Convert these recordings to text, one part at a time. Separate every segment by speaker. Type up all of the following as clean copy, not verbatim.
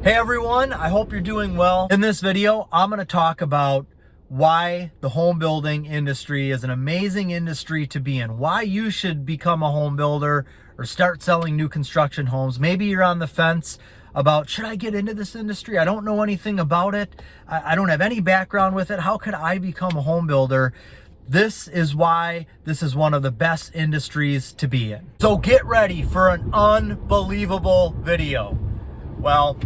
Speaker 1: Hey everyone, I hope you're doing well. In this video, I'm going to talk about why the home building industry is an amazing industry to be in, why you should become a home builder or start selling new construction homes. Maybe you're on the fence about, should I get into this industry? I don't know anything about it. I don't have any background with it. How could I become a home builder? This is why this is one of the best industries to be in. So get ready for an unbelievable video. Well,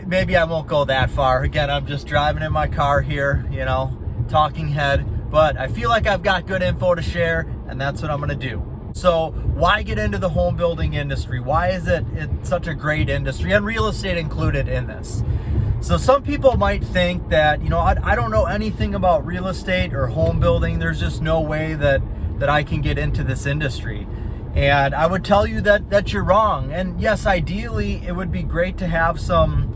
Speaker 1: maybe I won't go that far. Again, I'm just driving in my car here, talking head, but I feel like I've got good info to share, and that's what I'm going to do. So why get into the home building industry? Why is it such a great industry, and real estate included in this? So some people might think that, I don't know anything about real estate or home building. There's just no way that I can get into this industry. And I would tell you that you're wrong. And yes, ideally, it would be great to have some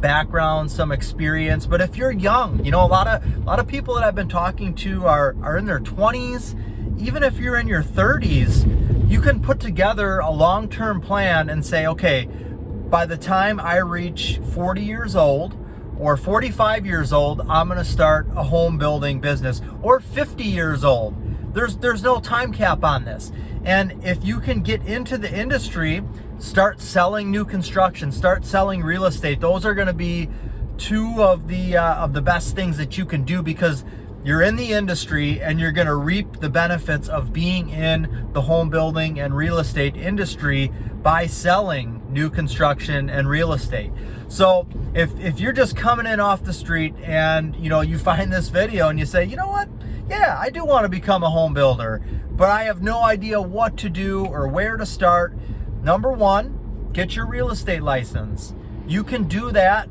Speaker 1: background, some experience. But if you're young, a lot of people that I've been talking to are in their 20s. Even if you're in your 30s, you can put together a long-term plan and say, okay, by the time I reach 40 years old or 45 years old, I'm going to start a home building business, or 50 years old. There's no time cap on this. And if you can get into the industry, start selling new construction, start selling real estate, those are going to be two of the best things that you can do, because you're in the industry and you're going to reap the benefits of being in the home building and real estate industry by selling new construction and real estate. So if you're just coming in off the street and you find this video and you say, you know what, yeah, I do want to become a home builder, but I have no idea what to do or where to start. Number one, get your real estate license. You can do that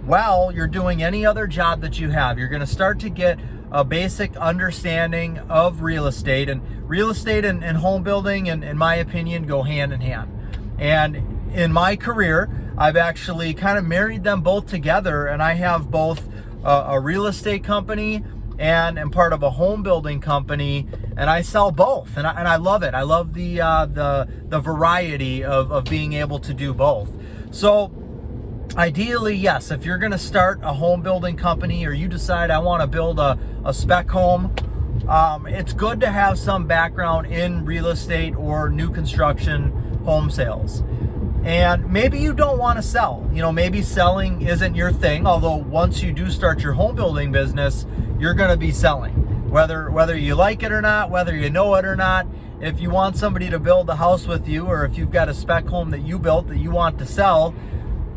Speaker 1: while you're doing any other job that you have. You're going to start to get a basic understanding of real estate, and home building, in my opinion, go hand in hand. And in my career, I've actually kind of married them both together, and I have both a real estate company and am part of a home building company, and I sell both, and I love it. I love the variety of being able to do both. So ideally, yes, if you're going to start a home building company, or you decide I want to build a spec home, it's good to have some background in real estate or new construction home sales. And maybe you don't want to sell. Maybe selling isn't your thing, although once you do start your home building business, you're going to be selling. Whether you like it or not, whether you know it or not, if you want somebody to build a house with you, or if you've got a spec home that you built that you want to sell,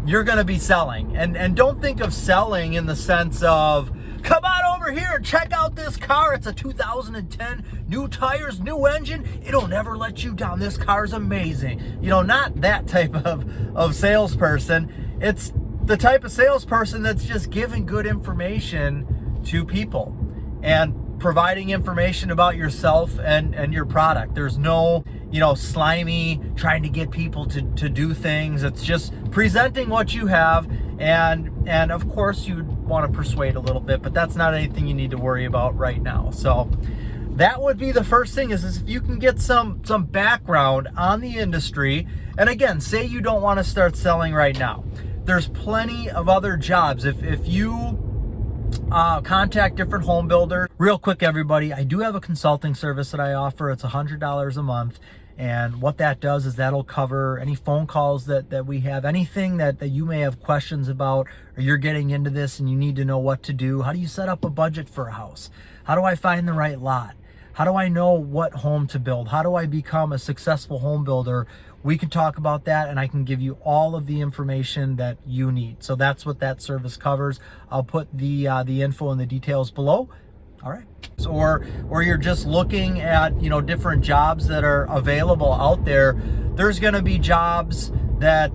Speaker 1: you're going to be selling. And don't think of selling in the sense of, come on over here and check out this car. It's a 2010, new tires, new engine. It'll never let you down. This car's amazing. Not that type of salesperson. It's the type of salesperson that's just giving good information to people and providing information about yourself and your product. There's no, slimy trying to get people to do things. It's just presenting what you have, and of course you want to persuade a little bit, but that's not anything you need to worry about right now. So that would be the first thing, is if you can get some background on the industry. And again, say you don't want to start selling right now. There's plenty of other jobs. If you contact different home builders. Real quick, everybody, I do have a consulting service that I offer. It's $100 a month. And what that does is that'll cover any phone calls that we have, anything that you may have questions about, or you're getting into this and you need to know what to do. How do you set up a budget for a house? How do I find the right lot? How do I know what home to build? How do I become a successful home builder? We can talk about that, and I can give you all of the information that you need. So that's what that service covers. I'll put the info and the details below. All right. So, or you're just looking at different jobs that are available out there. There's going to be jobs that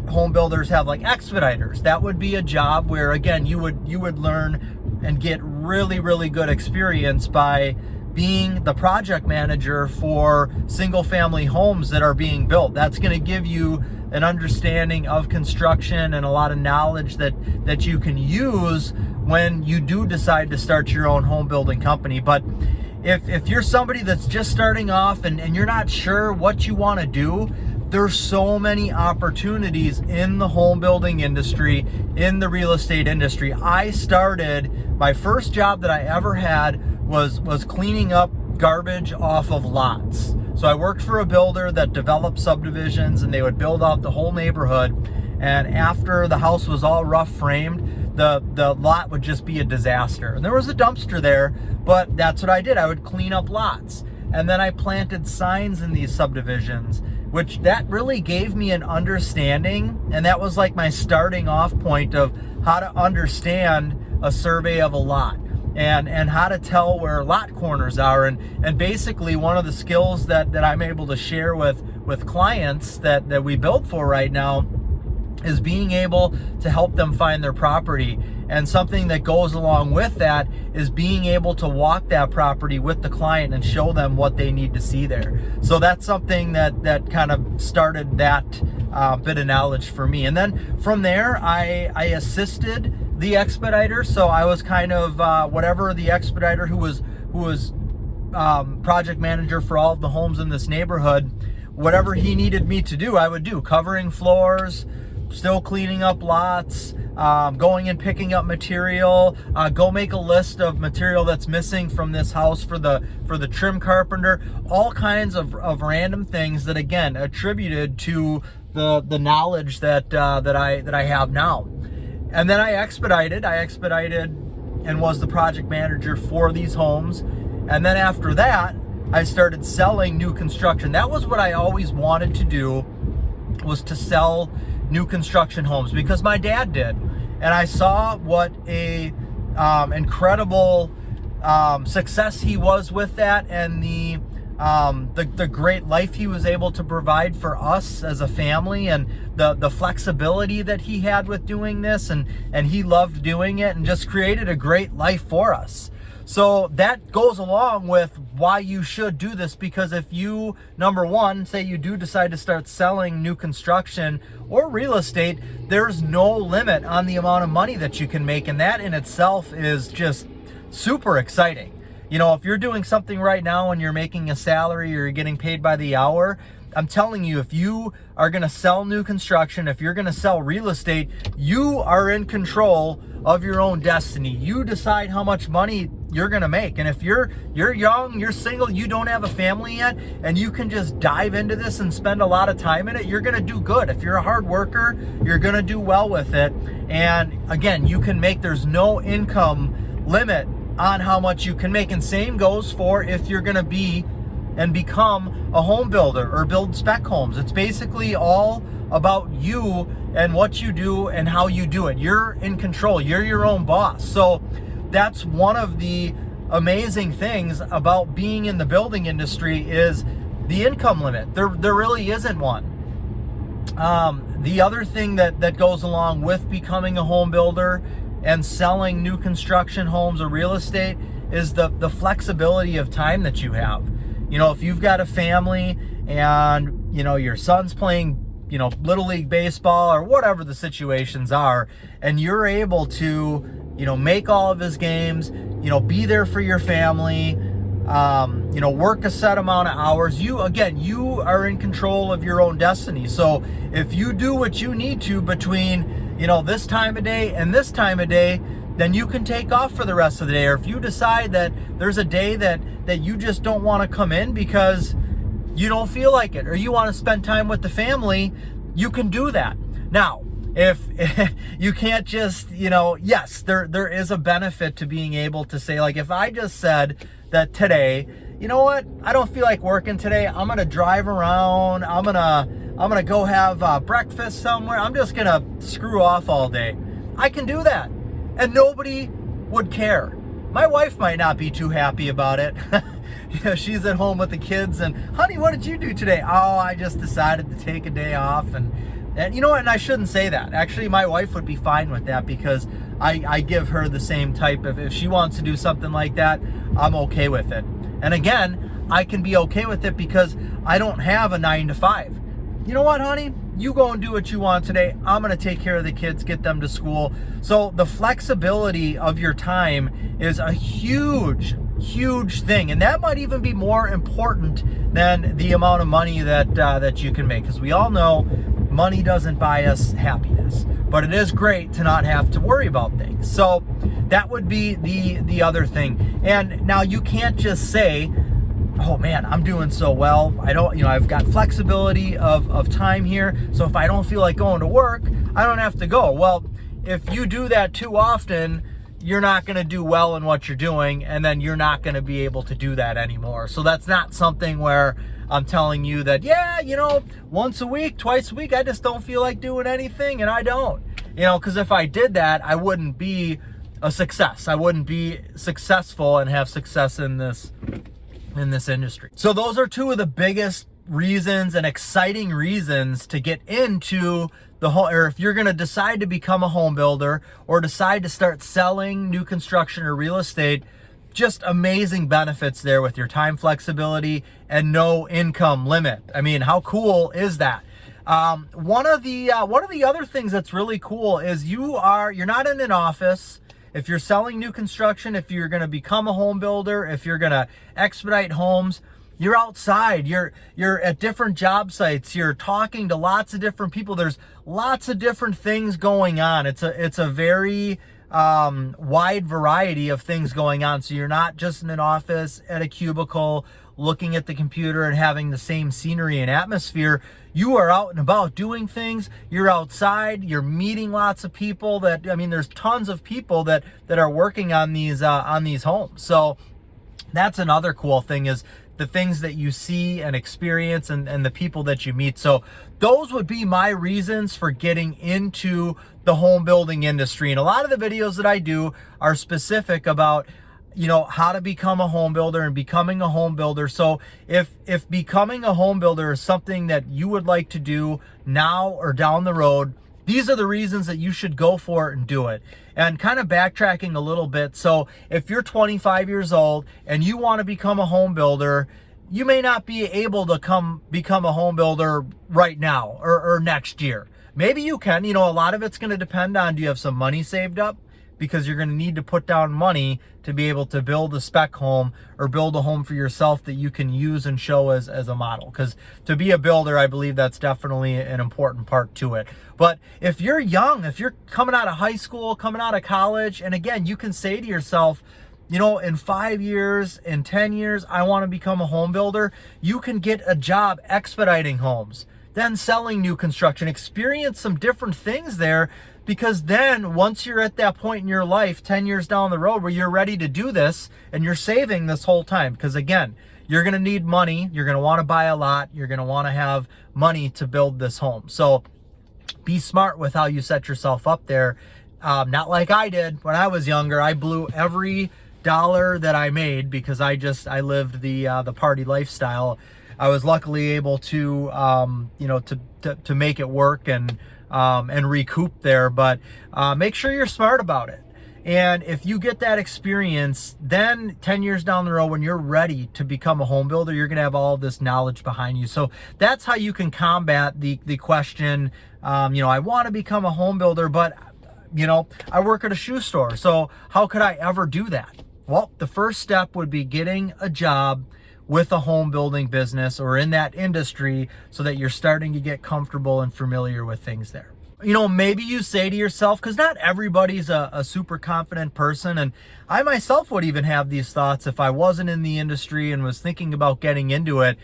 Speaker 1: home builders have, like expediters. That would be a job where, again, you would learn and get really, really good experience by being the project manager for single family homes that are being built. That's going to give you an understanding of construction and a lot of knowledge that you can use when you do decide to start your own home building company. But if you're somebody that's just starting off and you're not sure what you want to do, there's so many opportunities in the home building industry, in the real estate industry. My first job that I ever had was cleaning up garbage off of lots. So I worked for a builder that developed subdivisions, and they would build out the whole neighborhood. And after the house was all rough framed, the lot would just be a disaster. And there was a dumpster there, but that's what I did. I would clean up lots. And then I planted signs in these subdivisions, which that really gave me an understanding. And that was like my starting off point of how to understand a survey of a lot and how to tell where lot corners are. And basically one of the skills that I'm able to share with clients that we build for right now is being able to help them find their property. And something that goes along with that is being able to walk that property with the client and show them what they need to see there. So that's something that kind of started that bit of knowledge for me. And then from there, I assisted the expediter. So I was kind of whatever the expediter who was project manager for all of the homes in this neighborhood, whatever he needed me to do, I would do. Covering floors, still cleaning up lots, going and picking up material, go make a list of material that's missing from this house for the trim carpenter, all kinds of random things that, again, attributed to the knowledge that I have now. And then I expedited and was the project manager for these homes. And then after that, I started selling new construction. That was what I always wanted to do, was to sell new construction homes, because my dad did. And I saw what a incredible success he was with that, and the great life he was able to provide for us as a family, and the flexibility that he had with doing this, and he loved doing it and just created a great life for us. So that goes along with why you should do this, because if you, number one, say you do decide to start selling new construction or real estate, there's no limit on the amount of money that you can make. And that in itself is just super exciting. You know, if you're doing something right now and you're making a salary or you're getting paid by the hour, I'm telling you, if you are going to sell new construction, if you're going to sell real estate, you are in control of your own destiny. You decide how much money you're going to make. And if you're young, you're single, you don't have a family yet, and you can just dive into this and spend a lot of time in it, you're going to do good. If you're a hard worker, you're going to do well with it. And again, you can make, there's no income limit on how much you can make. And same goes for if you're going to be and become a home builder or build spec homes. It's basically all about you and what you do and how you do it. You're in control. You're your own boss. So that's one of the amazing things about being in the building industry is the income limit. There really isn't one. The other thing that goes along with becoming a home builder and selling new construction homes or real estate is the flexibility of time that you have. You know, if you've got a family and, you know, your son's playing, you know, Little League baseball or whatever the situations are, and you're able to, you know, make all of his games, you know, be there for your family, you know, work a set amount of hours, you are in control of your own destiny. So if you do what you need to between, you know, this time of day and this time of day, then you can take off for the rest of the day. Or if you decide that there's a day that you just don't want to come in because you don't feel like it, or you want to spend time with the family, you can do that. Now, if you can't just, you know, yes, there is a benefit to being able to say, like, if I just said that today, you know what, I don't feel like working today, I'm going to drive around, I'm going to go have breakfast somewhere, I'm just going to screw off all day. I can do that. And nobody would care. My wife might not be too happy about it. You know, she's at home with the kids and, honey, what did you do today? Oh, I just decided to take a day off. And you know what? And I shouldn't say that. Actually, my wife would be fine with that, because I give her the same type of, if she wants to do something like that, I'm okay with it. And again, I can be okay with it because I don't have a 9 to 5. You know what, honey? You go and do what you want today. I'm going to take care of the kids, get them to school. So the flexibility of your time is a huge huge thing. And that might even be more important than the amount of money that you can make, because we all know money doesn't buy us happiness, but it is great to not have to worry about things. So that would be the other thing. And now you can't just say, oh man, I'm doing so well, I've got flexibility of time here, so if I don't feel like going to work, I don't have to go. Well, if you do that too often, you're not going to do well in what you're doing, and then you're not going to be able to do that anymore. So that's not something where I'm telling you that, yeah, once a week, twice a week, I just don't feel like doing anything, and I don't. Because if I did that, I wouldn't be a success. I wouldn't be successful and have success in this industry. So those are two of the biggest reasons and exciting reasons to get into the home, or if you're going to decide to become a home builder or decide to start selling new construction or real estate, just amazing benefits there with your time flexibility and no income limit. I mean, how cool is that? One of the other things that's really cool is you're not in an office. If you're selling new construction, if you're going to become a home builder, if you're going to expedite homes, you're outside, you're at different job sites, you're talking to lots of different people. There's lots of different things going on. It's a very wide variety of things going on. So you're not just in an office at a cubicle looking at the computer and having the same scenery and atmosphere. You are out and about doing things. You're outside, you're meeting lots of people there's tons of people that are working on these homes. So that's another cool thing, is the things that you see and experience and the people that you meet. So those would be my reasons for getting into the home building industry. And a lot of the videos that I do are specific about how to become a home builder and becoming a home builder. So if becoming a home builder is something that you would like to do now or down the road, these are the reasons that you should go for it and do it. And kind of backtracking a little bit. So if you're 25 years old and you want to become a home builder, you may not be able to become a home builder right now or next year. Maybe you can. A lot of it's going to depend on, do you have some money saved up? Because you're going to need to put down money to be able to build a spec home or build a home for yourself that you can use and show as a model. Because to be a builder, I believe that's definitely an important part to it. But if you're young, if you're coming out of high school, coming out of college, and again, you can say to yourself, in 5 years, in 10 years, I want to become a home builder. You can get a job expediting homes, then selling new construction, experience some different things there. Because then once you're at that point in your life, 10 years down the road, where you're ready to do this and you're saving this whole time, because again, you're going to need money. You're going to want to buy a lot. You're going to want to have money to build this home. So be smart with how you set yourself up there. Not like I did when I was younger. I blew every dollar that I made because I lived the party lifestyle. I was luckily able to to make it work and recoup there, but make sure you're smart about it. And if you get that experience, then 10 years down the road, when you're ready to become a home builder, you're going to have all of this knowledge behind you. So that's how you can combat the question, I want to become a home builder, but I work at a shoe store. So how could I ever do that? Well, the first step would be getting a job with a home building business or in that industry so that you're starting to get comfortable and familiar with things there. Maybe you say to yourself, because not everybody's a super confident person, and I myself would even have these thoughts if I wasn't in the industry and was thinking about getting into it.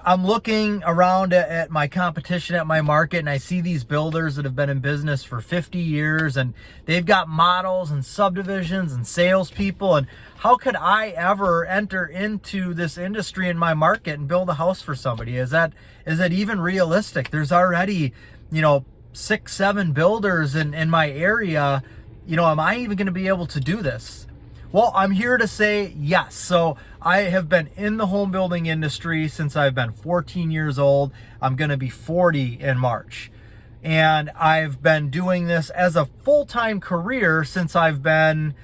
Speaker 1: I'm looking around at my competition at my market, and I see these builders that have been in business for 50 years, and they've got models and subdivisions and salespeople. And how could I ever enter into this industry in my market and build a house for somebody? Is that even realistic? There's already, 6-7 builders in my area. Am I even going to be able to do this? Well, I'm here to say yes. So I have been in the home building industry since I've been 14 years old. I'm going to be 40 in March. And I've been doing this as a full-time career since I've been,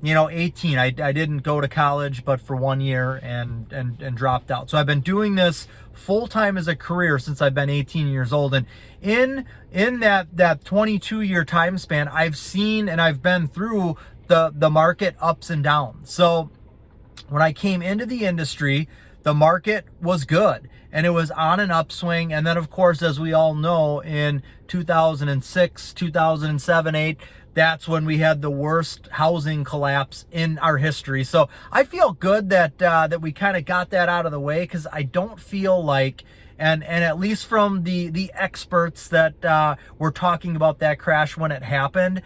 Speaker 1: 18. I didn't go to college, but for 1 year and dropped out. So I've been doing this full-time as a career since I've been 18 years old. And in that 22-year time span, I've seen and I've been through the market ups and downs. So When I came into the industry, the market was good and it was on an upswing. And then, of course, as we all know, in 2006, 2007, 8, that's when we had the worst housing collapse in our history. So I feel good that that we kind of got that out of the way, because I don't feel like, and at least from the experts that were talking about that crash when it happened,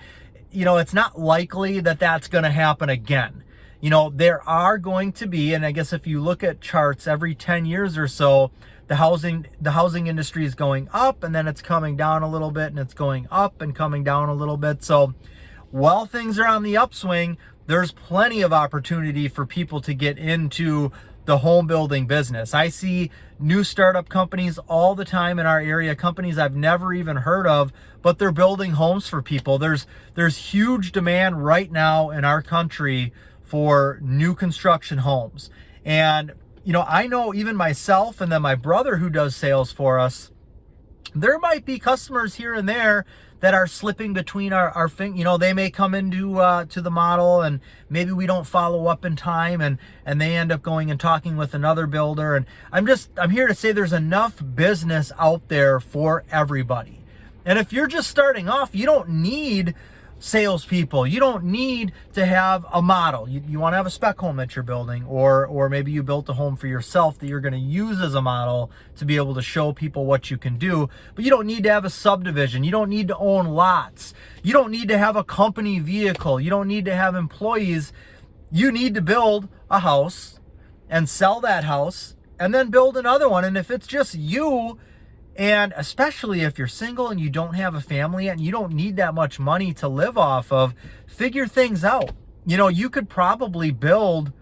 Speaker 1: you know, it's not likely that that's going to happen again. You know, there are going to be, and I guess if you look at charts every 10 years or so, the housing industry is going up, and then it's coming down a little bit, and it's going up and coming down a little bit. So while things are on the upswing, there's plenty of opportunity for people to get into the home building business. I see new startup companies all the time in our area, companies I've never even heard of, but they're building homes for people. There's huge demand right now in our country for new construction homes. And you know, I know even myself, and then my brother who does sales for us, there might be customers here and there that are slipping between our fingers. You know, they may come into to the model, and maybe we don't follow up in time, and they end up going and talking with another builder. And I'm here to say there's enough business out there for everybody. And if you're just starting off, you don't need salespeople. You don't need to have a model. You want to have a spec home that you're building, or maybe you built a home for yourself that you're going to use as a model to be able to show people what you can do. But you don't need to have a subdivision. You don't need to own lots. You don't need to have a company vehicle. You don't need to have employees. You need to build a house and sell that house and then build another one. And if it's just you, and especially if you're single and you don't have a family yet and you don't need that much money to live off of, figure things out. You know, you could probably build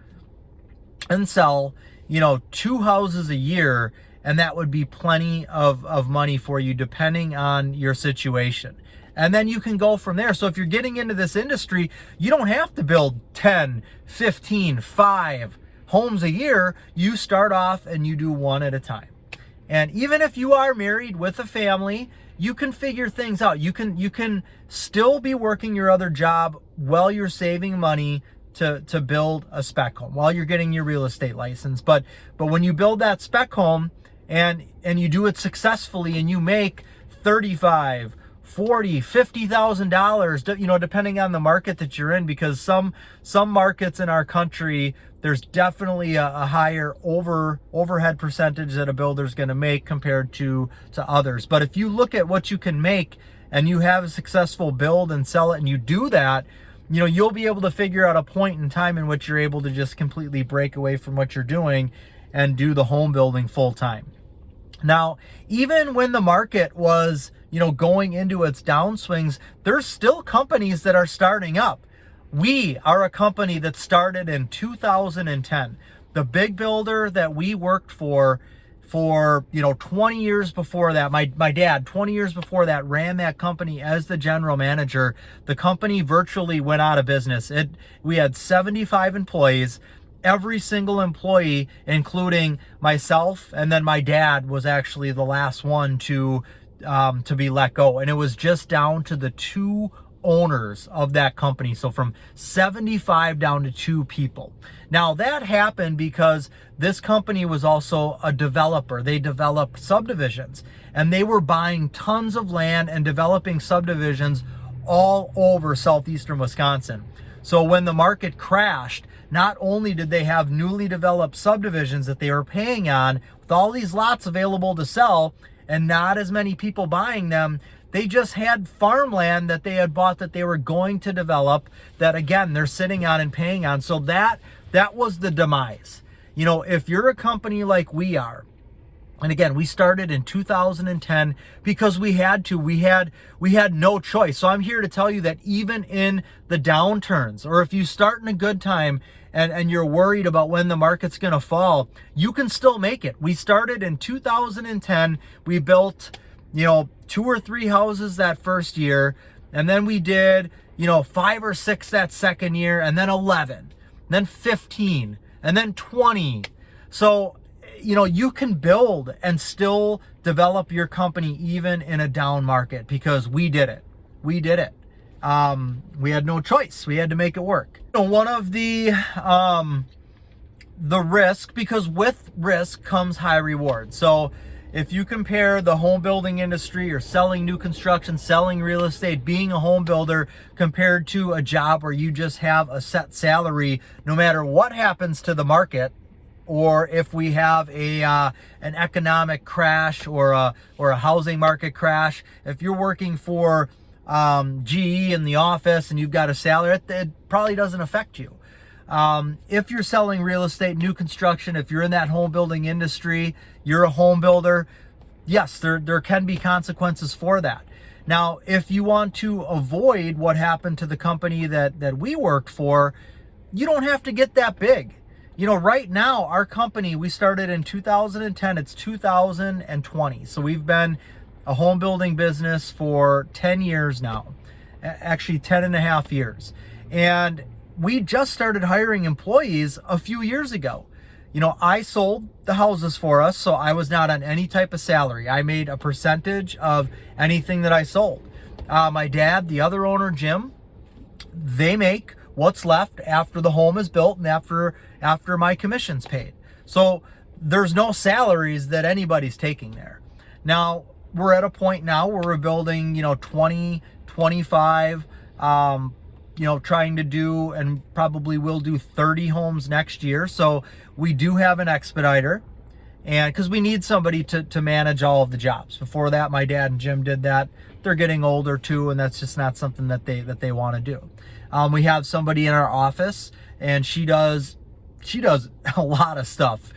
Speaker 1: and sell, you know, 2 houses a year, and that would be plenty of money for you depending on your situation. And then you can go from there. So if you're getting into this industry, you don't have to build 10, 15, 5 homes a year. You start off and you do one at a time. And even if you are married with a family, you can figure things out. You can still be working your other job while you're saving money to build a spec home, while you're getting your real estate license. But when you build that spec home and you do it successfully, and you make $35,000, $40,000, $50,000, you know, depending on the market that you're in, because some markets in our country, there's definitely a higher overhead percentage that a builder's going to make compared to others. But if you look at what you can make and you have a successful build and sell it, and you do that, you know, you'll be able to figure out a point in time in which you're able to just completely break away from what you're doing and do the home building full time. Now, even when the market was, you know, going into its downswings, there's still companies that are starting up. We are a company that started in 2010. The big builder that we worked for, you know, 20 years before that, my dad, 20 years before that, ran that company as the general manager. The company virtually went out of business. We had 75 employees. Every single employee, including myself, and then my dad was actually the last one to be let go. And it was just down to the 2 owners of that company. So from 75 down to 2 people. Now that happened because this company was also a developer. They developed subdivisions, and they were buying tons of land and developing subdivisions all over southeastern Wisconsin. So when the market crashed, not only did they have newly developed subdivisions that they were paying on with all these lots available to sell and not as many people buying them, they just had farmland that they had bought that they were going to develop that, again, they're sitting on and paying on. So that was the demise. You know, if you're a company like we are, and again, we started in 2010 because we had to. We had no choice. So I'm here to tell you that even in the downturns, or if you start in a good time and you're worried about when the market's going to fall, you can still make it. We started in 2010. We built, you know, 2 or 3 houses that first year, and then we did, you know, 5 or 6 that second year, and then 11, then 15, and then 20. So, you know, you can build and still develop your company even in a down market, because we did it. We did it. We had no choice. We had to make it work. You know, one of the the risk, because with risk comes high reward. So if you compare the home building industry or selling new construction, selling real estate, being a home builder compared to a job where you just have a set salary, no matter what happens to the market, or if we have an economic crash or a housing market crash, if you're working for GE in the office and you've got a salary, it probably doesn't affect you. If you're selling real estate, new construction, if you're in that home building industry, you're a home builder, yes, there can be consequences for that. Now, if you want to avoid what happened to the company that we worked for, you don't have to get that big. You know, right now, our company, we started in 2010, it's 2020. So we've been a home building business for 10 years now, actually 10 and a half years. And we just started hiring employees a few years ago. You know, I sold the houses for us, so I was not on any type of salary. I made a percentage of anything that I sold. My dad, the other owner, Jim, they make what's left after the home is built and after my commission's paid. So there's no salaries that anybody's taking there. Now, we're at a point now where we're building, 20, 25, trying to do, and probably will do 30 homes next year. So we do have an expediter, and because we need somebody to manage all of the jobs. Before that, my dad and Jim did that. They're getting older too, and that's just not something that they want to do. We have somebody in our office, and she does a lot of stuff.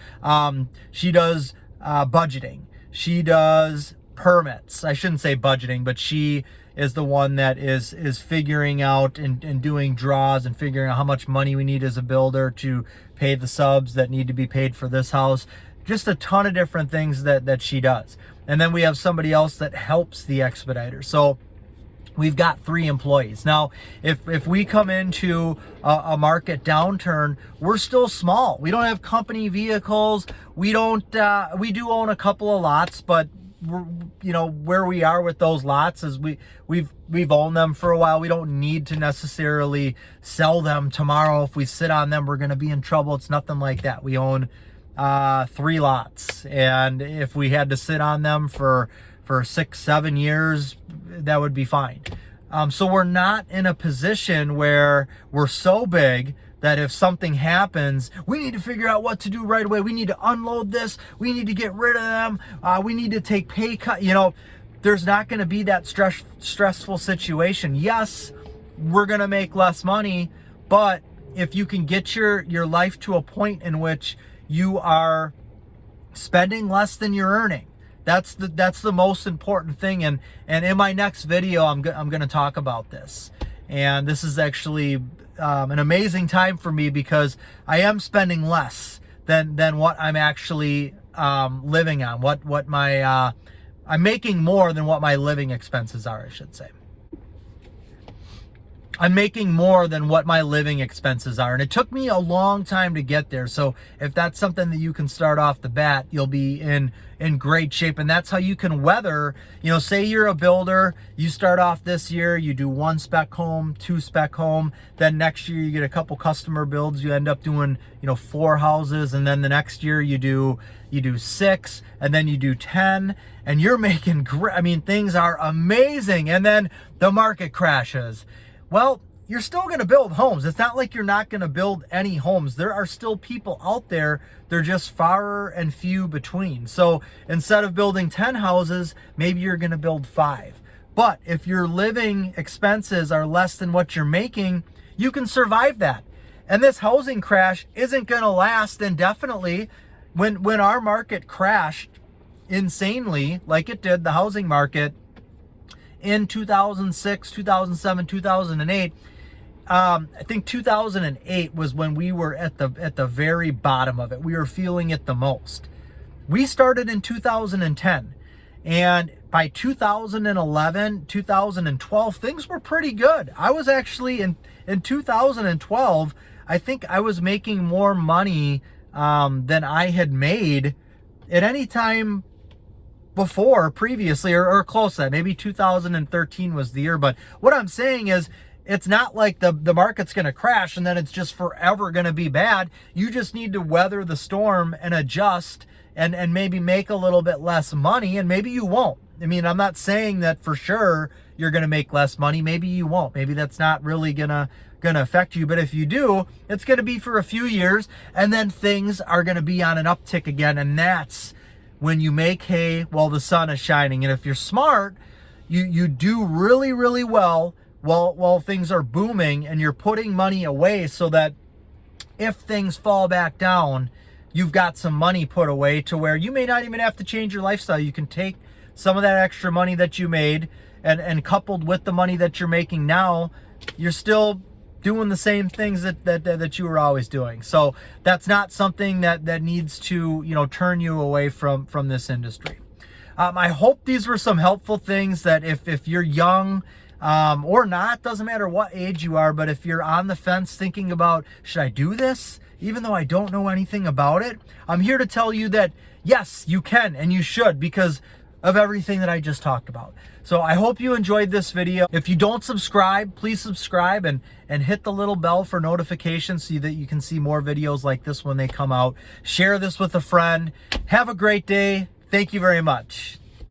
Speaker 1: She does budgeting. She does permits. I shouldn't say budgeting, but she is the one that is figuring out and doing draws and figuring out how much money we need as a builder to pay the subs that need to be paid for this house. Just a ton of different things that she does. And then we have somebody else that helps the expediter. So we've got 3 employees. Now, if we come into a market downturn, we're still small. We don't have company vehicles. We do own a couple of lots, but where we are with those lots is we've owned them for a while. We don't need to necessarily sell them tomorrow. If we sit on them, we're going to be in trouble. It's nothing like that. We own 3 lots, and if we had to sit on them for 6-7 years, that would be fine. So we're not in a position where we're so big that if something happens, we need to figure out what to do right away. We need to unload this. We need to get rid of them. We need to take pay cut. There's not going to be that stressful situation. Yes, we're going to make less money, but if you can get your life to a point in which you are spending less than you're earning, that's the most important thing. And in my next video, I'm going to talk about this. And this is actually an amazing time for me because I am spending less than what I'm actually living on. What my I'm making more than what my living expenses are, I should say. I'm making more than what my living expenses are. And it took me a long time to get there. So if that's something that you can start off the bat, you'll be in great shape. And that's how you can weather, say you're a builder, you start off this year, you do 1 spec home, 2 spec home. Then next year you get a couple customer builds, you end up doing, 4 houses. And then the next year you do 6, and then you do 10, and you're making great. I mean, things are amazing. And then the market crashes. Well, you're still going to build homes. It's not like you're not going to build any homes. There are still people out there. They're just far and few between. So instead of building 10 houses, maybe you're going to build 5. But if your living expenses are less than what you're making, you can survive that. And this housing crash isn't going to last indefinitely. When our market crashed insanely, like it did, the housing market, in 2006, 2007, 2008, I think 2008 was when we were at the very bottom of it. We were feeling it the most. We started in 2010, and by 2011, 2012, things were pretty good. I was actually in 2012, I think I was making more money than I had made at any time previously, or close to that. Maybe 2013 was the year. But what I'm saying is it's not like the market's going to crash and then it's just forever going to be bad. You just need to weather the storm and adjust and maybe make a little bit less money, and maybe you won't. I mean, I'm not saying that for sure you're going to make less money. Maybe you won't. Maybe that's not really going to affect you. But if you do, it's going to be for a few years, and then things are going to be on an uptick again. And that's when you make hay while the sun is shining. And if you're smart, you do really, really well while things are booming, and you're putting money away so that if things fall back down, you've got some money put away to where you may not even have to change your lifestyle. You can take some of that extra money that you made, and coupled with the money that you're making now, you're still doing the same things that you were always doing. So that's not something that needs to, turn you away from this industry. I hope these were some helpful things that if you're young or not, doesn't matter what age you are, but if you're on the fence thinking about, should I do this? Even though I don't know anything about it, I'm here to tell you that yes, you can and you should, because of everything that I just talked about. So I hope you enjoyed this video. If you don't subscribe, please subscribe and hit the little bell for notifications so that you can see more videos like this when they come out. Share this with a friend. Have a great day. Thank you very much.